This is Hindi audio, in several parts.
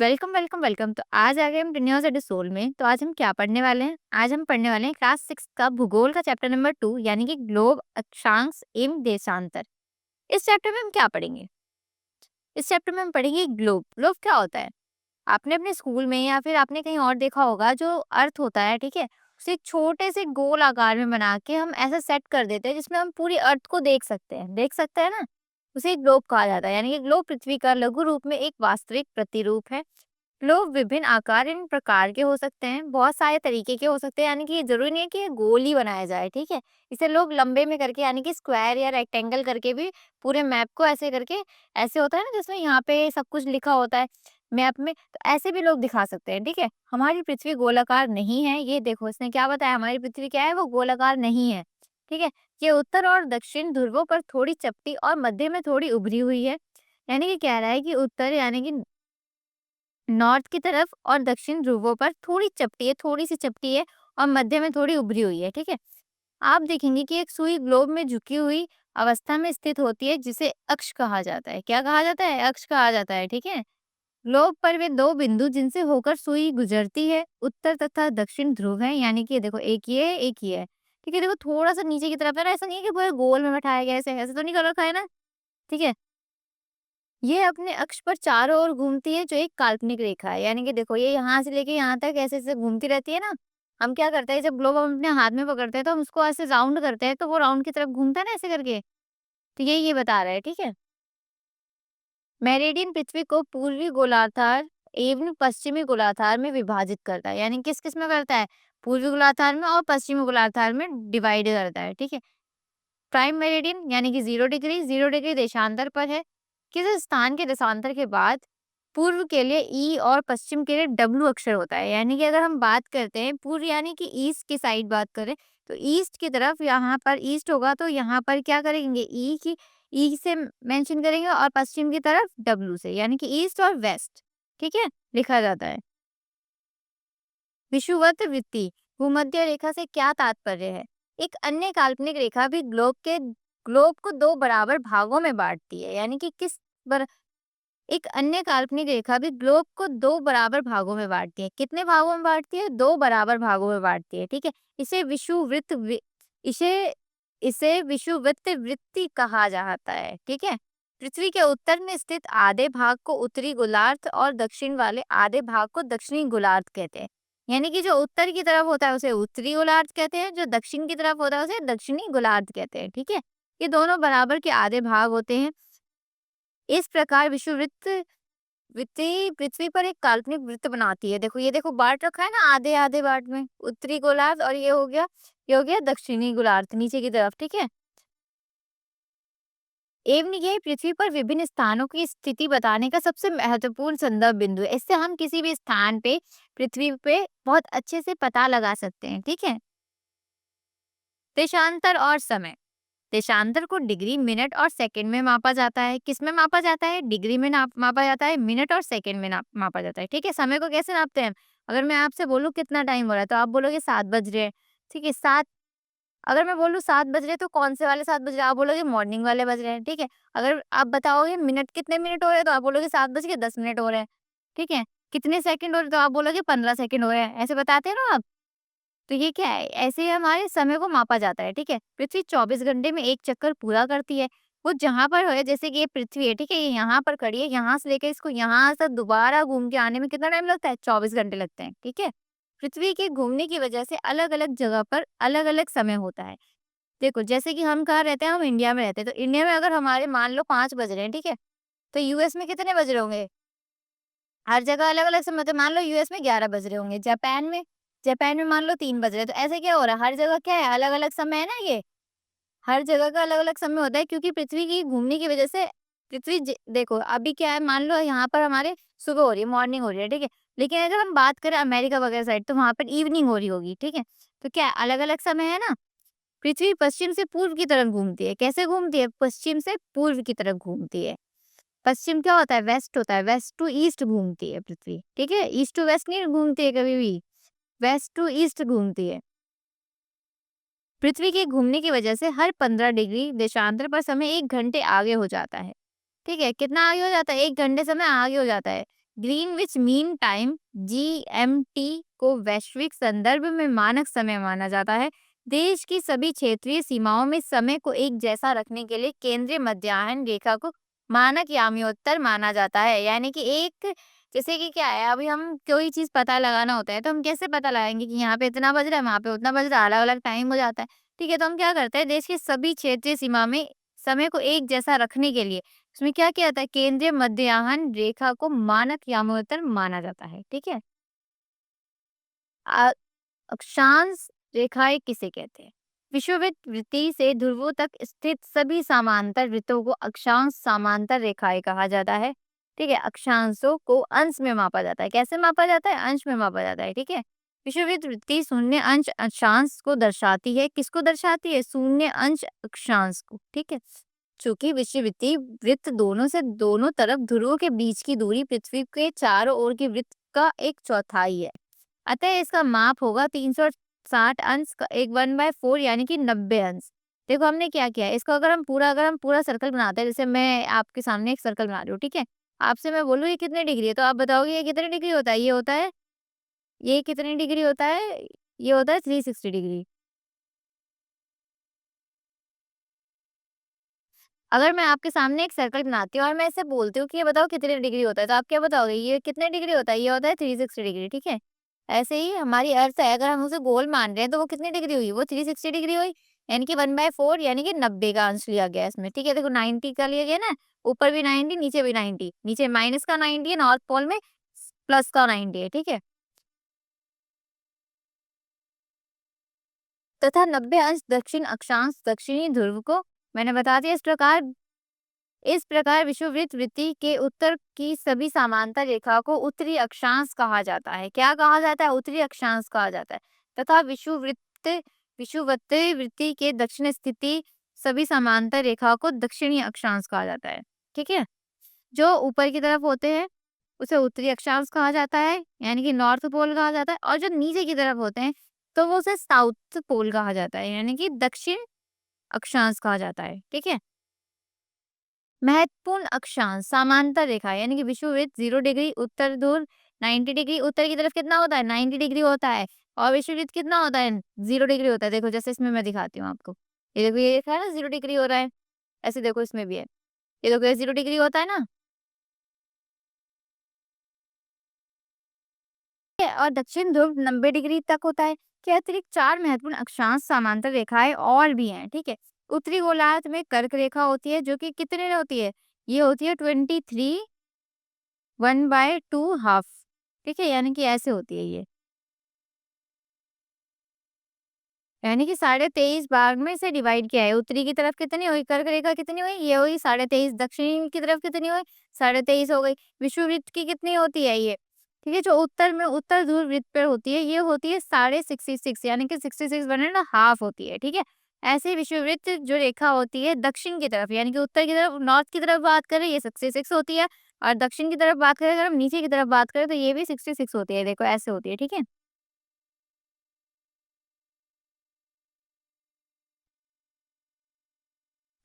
Welcome, welcome, welcome. तो आज आ गए हम न्यूज़ एट सोल में। तो आज हम क्या पढ़ने वाले हैं? आज हम पढ़ने वाले हैं क्लास 6 का भूगोल का चैप्टर नंबर 2 यानी कि ग्लोब, अक्षांश एवं देशांतर। इस चैप्टर में हम क्या पढ़ेंगे? इस चैप्टर में हम पढ़ेंगे ग्लोब। ग्लोब क्या होता है? आपने अपने स्कूल में या फिर आपने कहीं और देखा होगा, जो अर्थ होता है, ठीक है? उसे एक छोटे से गोल आकार में बना के हम ऐसा सेट कर देते हैं जिसमें हम पूरी अर्थ को देख सकते हैं। देख सकते हैं ना? उसे ग्लोब कहा जाता है। यानी कि ग्लोब पृथ्वी का लघु रूप में एक वास्तविक प्रतिरूप है। लोग विभिन्न आकार एवं प्रकार के हो सकते हैं, बहुत सारे तरीके के हो सकते हैं, यानी कि ये जरूरी नहीं है कि ये गोल ही बनाया जाए, ठीक है? इसे लोग लंबे में करके यानी कि स्क्वायर या रेक्टेंगल करके भी पूरे मैप को ऐसे करके, ऐसे होता है ना जिसमें यहाँ पे सब कुछ लिखा होता है मैप में, तो ऐसे भी लोग दिखा सकते हैं, ठीक है? हमारी पृथ्वी गोलाकार नहीं है, ये देखो इसने क्या बताया, हमारी पृथ्वी क्या है, वो गोलाकार नहीं है, ठीक है? ये उत्तर और दक्षिण ध्रुवों पर थोड़ी चपटी और मध्य में थोड़ी उभरी हुई है। यानी कि कह रहा है कि उत्तर यानी कि नॉर्थ की तरफ और दक्षिण ध्रुवों पर थोड़ी चपटी है, थोड़ी सी चपटी है और मध्य में थोड़ी उभरी हुई है, ठीक है? आप देखेंगे कि एक सुई ग्लोब में झुकी हुई अवस्था में स्थित होती है जिसे अक्ष कहा जाता है। क्या कहा जाता है? अक्ष कहा जाता है, ठीक है? ग्लोब पर वे दो बिंदु जिनसे होकर सुई गुजरती है, उत्तर तथा दक्षिण ध्रुव है। यानी कि देखो एक ये है, एक ये है, ठीक है? देखो थोड़ा सा नीचे की तरफ है ना, ऐसा नहीं है कि पूरे गोल में बैठाया गया है, ऐसे ऐसे तो नहीं कर रखा है ना, ठीक है? ये अपने अक्ष पर चारों ओर घूमती है, जो एक काल्पनिक रेखा है। यानी कि देखो ये यहाँ से लेके यहाँ तक ऐसे-ऐसे घूमती रहती है ना। हम क्या करते हैं, जब ग्लोब हम अपने हाथ में पकड़ते हैं तो हम उसको ऐसे राउंड करते हैं, तो वो राउंड की तरफ घूमता है ना ऐसे करके। तो यही ये बता रहा है, ठीक है? मेरिडियन पृथ्वी को पूर्वी गोलार्ध एवं पश्चिमी गोलार्ध में विभाजित करता है। यानी किस-किस में करता है? पूर्वी गोलार्ध में और पश्चिमी गोलार्ध में डिवाइड करता है, ठीक है? प्राइम मेरिडियन यानी कि 0 डिग्री देशांतर पर है। किसी स्थान के देशांतर के बाद पूर्व के लिए ई और पश्चिम के लिए डब्ल्यू अक्षर होता है। यानी कि अगर हम बात करते हैं पूर्व यानी कि ईस्ट की साइड बात करें, तो ईस्ट की तरफ यहाँ पर ईस्ट होगा, तो यहाँ पर क्या करेंगे, ई से मेंशन करेंगे और पश्चिम की तरफ डब्ल्यू से, यानी कि ईस्ट और वेस्ट, ठीक है, लिखा जाता है। विषुवत वृत्ति भूमध्य रेखा से क्या तात्पर्य है? एक अन्य काल्पनिक रेखा भी ग्लोब को दो बराबर भागों में बांटती है। यानी कि एक अन्य काल्पनिक रेखा भी ग्लोब को दो बराबर भागों में बांटती है। कितने भागों में बांटती है? दो बराबर भागों में बांटती है, ठीक है? इसे विषुवृत्त इसे इसे विषुवृत्त वृत्ति कहा जाता है, ठीक है? पृथ्वी के उत्तर में स्थित आधे भाग को उत्तरी गोलार्ध और दक्षिण वाले आधे भाग को दक्षिणी गोलार्ध कहते हैं। यानी कि जो उत्तर की तरफ होता है उसे उत्तरी गोलार्ध कहते हैं, जो दक्षिण की तरफ होता है उसे दक्षिणी गोलार्ध कहते हैं, ठीक है? ये दोनों बराबर के आधे भाग होते हैं। इस प्रकार विषुववृत्त वृत्ति पृथ्वी पर एक काल्पनिक वृत्त बनाती है। देखो ये देखो बांट रखा है ना आधे आधे पार्ट में, उत्तरी गोलार्ध और ये हो गया दक्षिणी गोलार्ध नीचे की तरफ, ठीक है? एवं यह पृथ्वी पर विभिन्न स्थानों की स्थिति बताने का सबसे महत्वपूर्ण संदर्भ बिंदु है। इससे हम किसी भी स्थान पे पृथ्वी पे बहुत अच्छे से पता लगा सकते हैं, ठीक है? देशांतर और समय। देशांतर को डिग्री, मिनट और सेकंड में मापा जाता है। किस में मापा जाता है? डिग्री में मापा जाता है, मिनट और सेकंड में मापा जाता है, ठीक है? समय को कैसे नापते हैं? अगर मैं आपसे बोलूँ कितना टाइम हो रहा है, तो आप बोलोगे 7 बज रहे हैं, ठीक है? 7 अगर मैं बोलूँ 7 बज रहे हैं, तो कौन से वाले 7 बज रहे हैं? आप बोलोगे मॉर्निंग वाले बज रहे हैं, ठीक है? अगर आप बताओगे मिनट कितने मिनट हो रहे हैं, तो आप बोलोगे 7 बज के 10 मिनट हो रहे हैं, ठीक है? कितने सेकंड हो रहे हैं, तो आप बोलोगे 15 सेकंड हो रहे हैं। ऐसे बताते हैं ना आप? तो ये क्या है? ऐसे ही हमारे समय को मापा जाता है, ठीक है? पृथ्वी 24 घंटे में एक चक्कर पूरा करती है। वो जहाँ पर है, जैसे कि ये पृथ्वी है, ठीक है? ये यहाँ पर खड़ी है, यहाँ से लेके इसको यहाँ से दोबारा घूम के आने में कितना टाइम लगता है? 24 घंटे लगते हैं, ठीक है? पृथ्वी के घूमने की वजह से अलग-अलग जगह पर अलग-अलग समय होता है। देखो जैसे कि हम कहाँ रहते हैं? हम इंडिया में रहते हैं, तो इंडिया में अगर हमारे मान लो 5 बज रहे हैं, ठीक है? तो यूएस में कितने बज रहे होंगे? हर जगह अलग-अलग समय, तो मान लो यूएस में 11 बज रहे होंगे, जापान में मान लो 3 बज रहे हैं, तो ऐसे क्या हो रहा है? हर जगह क्या है? अलग-अलग समय है ना ये। हर जगह का अलग-अलग समय होता है, क्योंकि पृथ्वी की घूमने की वजह से पृथ्वी देखो अभी क्या है, मान लो यहाँ पर हमारे सुबह हो रही है, मॉर्निंग हो रही है, ठीक है? लेकिन अगर हम बात करें अमेरिका वगैरह साइड, तो वहाँ पर इवनिंग हो रही होगी, ठीक है? तो क्या है? अलग-अलग समय है ना। पृथ्वी पश्चिम से पूर्व की तरफ घूमती है। कैसे घूमती है? पश्चिम से पूर्व की तरफ घूमती है। पश्चिम क्या होता है? वेस्ट होता है। वेस्ट टू ईस्ट घूमती है पृथ्वी, ठीक है? ईस्ट टू वेस्ट नहीं घूमती है कभी भी, वेस्ट टू ईस्ट घूमती है। पृथ्वी के घूमने की वजह से हर 15 डिग्री देशांतर पर समय 1 घंटे आगे हो जाता है, ठीक है? कितना आगे हो जाता है? 1 घंटे समय आगे हो जाता है। ग्रीनविच मीन टाइम (जीएमटी) को वैश्विक संदर्भ में मानक समय माना जाता है। देश की सभी क्षेत्रीय सीमाओं में समय को एक जैसा रखने के लिए केंद्रीय मध्याह्न रेखा को मानक याम्योत्तर माना जाता है। यानी कि एक जैसे कि क्या है, अभी हम कोई चीज़ पता लगाना होता है, तो हम कैसे पता लगाएँगे कि यहाँ पे इतना बज रहा है, वहाँ पे उतना बज रहा है, अलग-अलग टाइम हो जाता है। ठीक है, तो हम क्या करते हैं, देश की सभी क्षेत्रीय सीमा में समय को एक जैसा रखने के लिए उसमें क्या किया जाता है, केंद्रीय मध्याह्न रेखा को मानक याम्योत्तर माना जाता है। ठीक है? अ अक्षांश रेखाएँ किसे कहते हैं? विषुववृत्त वृत्ति से ध्रुवों तक स्थित सभी समांतर वृत्तों को अक्षांश समांतर रेखाएँ कहा जाता है। ठीक है? अक्षांशों को अंश में मापा जाता है। कैसे मापा जाता है? अंश में मापा जाता है। ठीक है? विषुववृत्त वृत्ति शून्य अंश अक्षांश को दर्शाती है। किसको दर्शाती है? शून्य अंश अक्षांश को। ठीक है? चूंकि विषुववृत्तीय वृत्त दोनों तरफ ध्रुवों के बीच की दूरी पृथ्वी के चारों ओर के वृत्त का एक चौथाई है। अतः इसका माप होगा 360 अंश का 1/4 यानी कि 90 अंश। देखो हमने क्या किया है, इसको अगर हम पूरा सर्कल बनाते हैं, जैसे मैं आपके सामने एक सर्कल बना रही हूँ, ठीक है? आपसे मैं बोलूँ ये कितने डिग्री है, तो आप बताओगे ये कितने डिग्री होता है? ये कितनी डिग्री होता है? ये होता है 360 डिग्री। अगर मैं आपके सामने एक सर्कल बनाती हूँ और मैं इसे बोलती हूँ कि ये बताओ कितने डिग्री होता है, तो आप क्या बताओगे? ये कितने डिग्री होता है? ये होता है 360 डिग्री, ठीक है? ऐसे ही हमारी अर्थ है, अगर हम उसे गोल मान रहे हैं तो वो कितनी डिग्री हुई? वो 360 डिग्री हुई, यानी कि 1/4 यानी कि 90 का अंश लिया गया है इसमें, ठीक है? देखो 90 का लिया गया ना, ऊपर भी 90 नीचे भी 90, नीचे माइनस का 90 है, नॉर्थ पोल में प्लस का 90 है, ठीक है? तथा 90 अंश दक्षिण अक्षांश दक्षिणी ध्रुव को मैंने बता दिया। इस प्रकार विषुववृत्त वृत्ति के उत्तर की सभी समांतर रेखा को उत्तरी अक्षांश कहा जाता है। क्या कहा जाता है? उत्तरी अक्षांश कहा जाता है। तथा विषुववृत्त वृत्ति के दक्षिण स्थिति सभी समांतर रेखा को दक्षिणी अक्षांश कहा जाता है। ठीक है? जो ऊपर की तरफ होते हैं उसे उत्तरी अक्षांश कहा जाता है, यानी कि नॉर्थ पोल कहा जाता है, और जो नीचे की तरफ होते हैं तो वो उसे साउथ पोल कहा जाता है, यानी कि दक्षिण अक्षांश कहा जाता है। ठीक है? महत्वपूर्ण अक्षांश समांतर रेखा यानी कि विषुववृत्त 0 डिग्री, उत्तर ध्रुव 90 डिग्री, उत्तर की तरफ कितना होता है? 90 डिग्री होता है, और विषुववृत्त कितना होता है? 0 डिग्री होता है। देखो जैसे इसमें मैं दिखाती हूँ आपको, ये देखो ये लिखा है ना 0 डिग्री हो रहा है, ऐसे देखो इसमें भी है, ये देखो ये 0 डिग्री होता है ना, ठीक है? और दक्षिण ध्रुव 90 डिग्री तक होता है। के अतिरिक्त 4 महत्वपूर्ण अक्षांश समांतर रेखाएं और भी हैं, ठीक है? उत्तरी गोलार्ध में कर्क रेखा होती है जो कि कितने होती है? ये होती है 23 1/2 हाफ, ठीक है? यानी कि ऐसे होती है ये। यानी कि 23.5 भाग में इसे डिवाइड किया है। उत्तरी की तरफ कितनी हुई? कर्क रेखा कितनी हुई? ये हुई 23.5। दक्षिणी की तरफ कितनी हुई? 23.5 हो गई। विषुववृत्त की कितनी होती है ये? ठीक है, जो उत्तर में उत्तर ध्रुव वृत्त पर होती है, ये होती है 66.5 यानी कि 66 वन एंड हाफ होती है, ठीक है? ऐसे ही विषुववृत्त जो रेखा होती है दक्षिण की तरफ यानी कि उत्तर की तरफ नॉर्थ की तरफ बात करें ये 66 होती है, और दक्षिण की तरफ बात करें अगर हम नीचे की तरफ बात करें तो ये भी 66 होती है। देखो ऐसे होती है, ठीक है?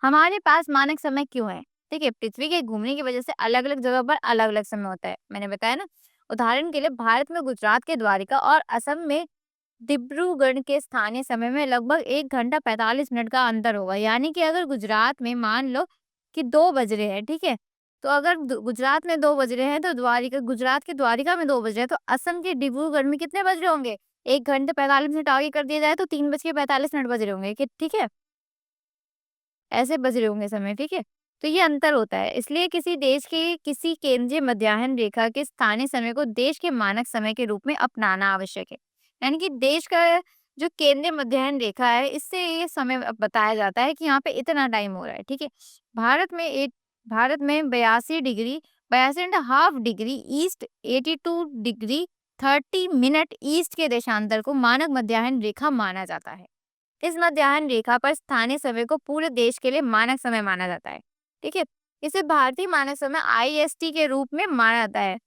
हमारे पास मानक समय क्यों है? देखिए, पृथ्वी के घूमने की वजह से अलग-अलग जगह पर अलग-अलग समय होता है। मैंने बताया ना, उदाहरण के लिए भारत में गुजरात के द्वारिका और असम में डिब्रूगढ़ के स्थानीय समय में लगभग 1 घंटा 45 मिनट का अंतर होगा। यानी कि अगर गुजरात में मान लो कि 2 बज रहे हैं, ठीक है? तो अगर गुजरात में 2 बज रहे हैं तो गुजरात के द्वारिका में 2 बज रहे हैं, तो असम के डिब्रूगढ़ में कितने बज रहे होंगे? 1 घंटे 45 मिनट आगे कर दिया जाए तो 3 बज के 45 मिनट बज रहे होंगे, कि ठीक है? ऐसे बज रहे होंगे समय, ठीक है? तो ये अंतर होता है। इसलिए किसी देश के किसी केंद्रीय मध्याह्न रेखा के स्थानीय समय को देश के मानक समय के रूप में अपनाना आवश्यक है। यानी कि देश का जो केंद्रीय मध्याह्न रेखा है, इससे ये समय बताया जाता है कि यहाँ पे इतना टाइम हो रहा है, ठीक है? भारत में एक भारत में 82.5 degree east, 82 degree 30 minute east के देशांतर को मानक मध्याह्न रेखा माना जाता है। इस मध्याह्न रेखा पर स्थानीय समय को पूरे देश के लिए मानक समय माना जाता है। ठीक है? इसे भारतीय मानक समय आईएसटी के रूप में माना जाता है।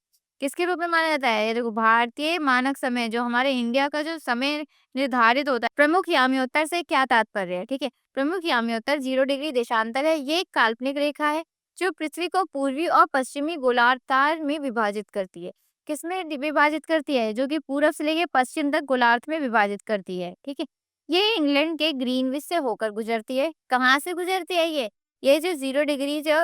किसके रूप में माना जाता है? ये देखो भारतीय मानक समय जो हमारे इंडिया का जो समय निर्धारित होता है। प्रमुख याम्योत्तर से क्या तात्पर्य है? ठीक है? प्रमुख याम्योत्तर 0 डिग्री देशांतर है। ये एक काल्पनिक रेखा है जो पृथ्वी को पूर्वी और पश्चिमी गोलार्ध में विभाजित करती है। किसमें विभाजित करती है? जो कि पूरब से लेके पश्चिम तक गोलार्ध में विभाजित करती है, ठीक है। ये इंग्लैंड के ग्रीनविच से होकर गुजरती है। कहाँ से गुजरती है ये? ये जो 0 डिग्री जो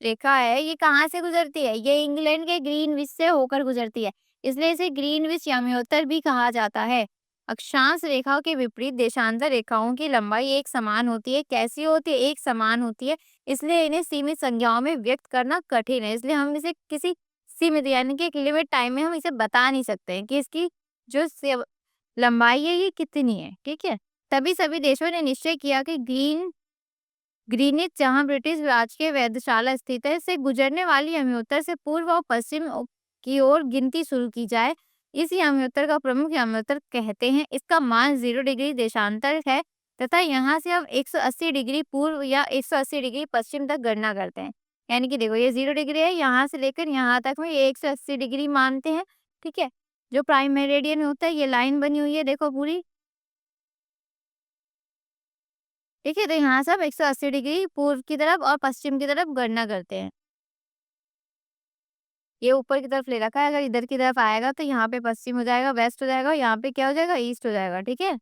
रेखा है, ये कहाँ से गुजरती है? ये इंग्लैंड के ग्रीनविच से होकर गुजरती है। इसलिए इसे ग्रीनविच याम्योत्तर भी कहा जाता है। अक्षांश रेखाओं के विपरीत देशांतर रेखाओं की लंबाई एक समान होती है। कैसी होती है? एक समान होती है। इसलिए इन्हें सीमित संख्याओं में व्यक्त करना कठिन है। इसलिए हम इसे किसी सीमित यानी कि एक लिमिट टाइम में हम इसे बता नहीं सकते हैं कि इसकी जो लंबाई है ये कितनी है, ठीक है। तभी सभी देशों ने निश्चय किया कि ग्रीनिच, जहां ब्रिटिश राज के वेधशाला स्थित है, से गुजरने वाली याम्योत्तर से पूर्व और पश्चिम की ओर गिनती शुरू की जाए। इस याम्योत्तर का प्रमुख याम्योत्तर कहते हैं। इसका मान 0 डिग्री देशांतर है तथा यहाँ से हम 180 डिग्री पूर्व या 180 डिग्री पश्चिम तक गणना करते हैं। यानी कि देखो ये 0 डिग्री है, यहाँ से लेकर यहाँ तक में ये 180 डिग्री मानते हैं, ठीक है। जो प्राइम मेरिडियन होता है, ये लाइन बनी हुई है देखो पूरी, ठीक है। तो यहाँ से हम 180 डिग्री पूर्व की तरफ और पश्चिम की तरफ गणना करते हैं। ये ऊपर की तरफ ले रखा है, अगर इधर की तरफ आएगा तो यहाँ पे पश्चिम हो जाएगा, वेस्ट हो जाएगा, यहाँ पे क्या हो जाएगा? ईस्ट हो जाएगा, ठीक है।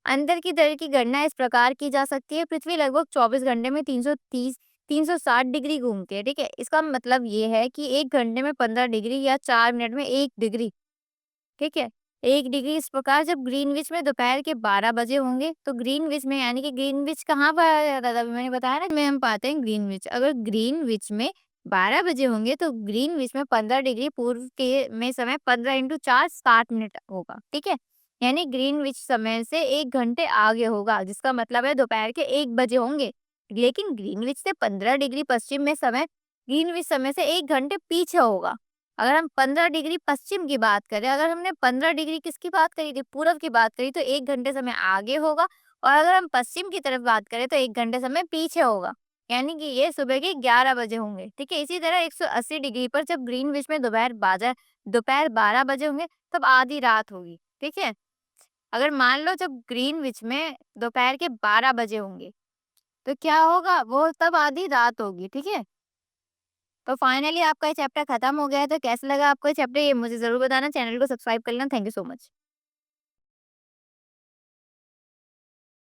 अंदर की दर की गणना इस प्रकार की जा सकती है। पृथ्वी लगभग 24 घंटे में 360 डिग्री घूमती है, ठीक है। इसका मतलब ये है कि 1 घंटे में 15 डिग्री या 4 मिनट में 1 डिग्री, ठीक है। 1 डिग्री इस प्रकार जब ग्रीनविच में दोपहर के 12 बजे होंगे, तो ग्रीनविच में यानी कि ग्रीनविच कहाँ पाया जाता था? अभी मैंने बताया ना, में हम पाते हैं ग्रीनविच। अगर ग्रीनविच में 12 बजे होंगे, तो ग्रीनविच में 15 डिग्री पूर्व के में समय 15 इंटू 4 60 मिनट होगा, ठीक है। यानी ग्रीनविच समय से 1 घंटे आगे होगा, जिसका मतलब है दोपहर के 1 बजे होंगे। लेकिन ग्रीनविच से 15 डिग्री पश्चिम में समय ग्रीनविच समय से 1 घंटे पीछे होगा। अगर हम 15 डिग्री पश्चिम की बात करें, अगर हमने 15 डिग्री किसकी बात करी थी? पूरब की बात करी, तो 1 घंटे समय आगे होगा, और अगर हम पश्चिम की तरफ बात करें तो 1 घंटे समय पीछे होगा। यानी कि ये सुबह के 11 बजे होंगे, ठीक है। इसी तरह 180 डिग्री पर जब ग्रीनविच में दोपहर 12 बजे होंगे, तब आधी रात होगी, ठीक है। अगर मान लो जब ग्रीनविच में दोपहर के 12 बजे होंगे, तो क्या होगा? वो तब आधी रात होगी, ठीक है। तो फाइनली आपका ये चैप्टर खत्म हो गया है। तो कैसा लगा आपको ये चैप्टर? ये मुझे ज़रूर बताना। चैनल को सब्सक्राइब कर लेना। Thank you so much.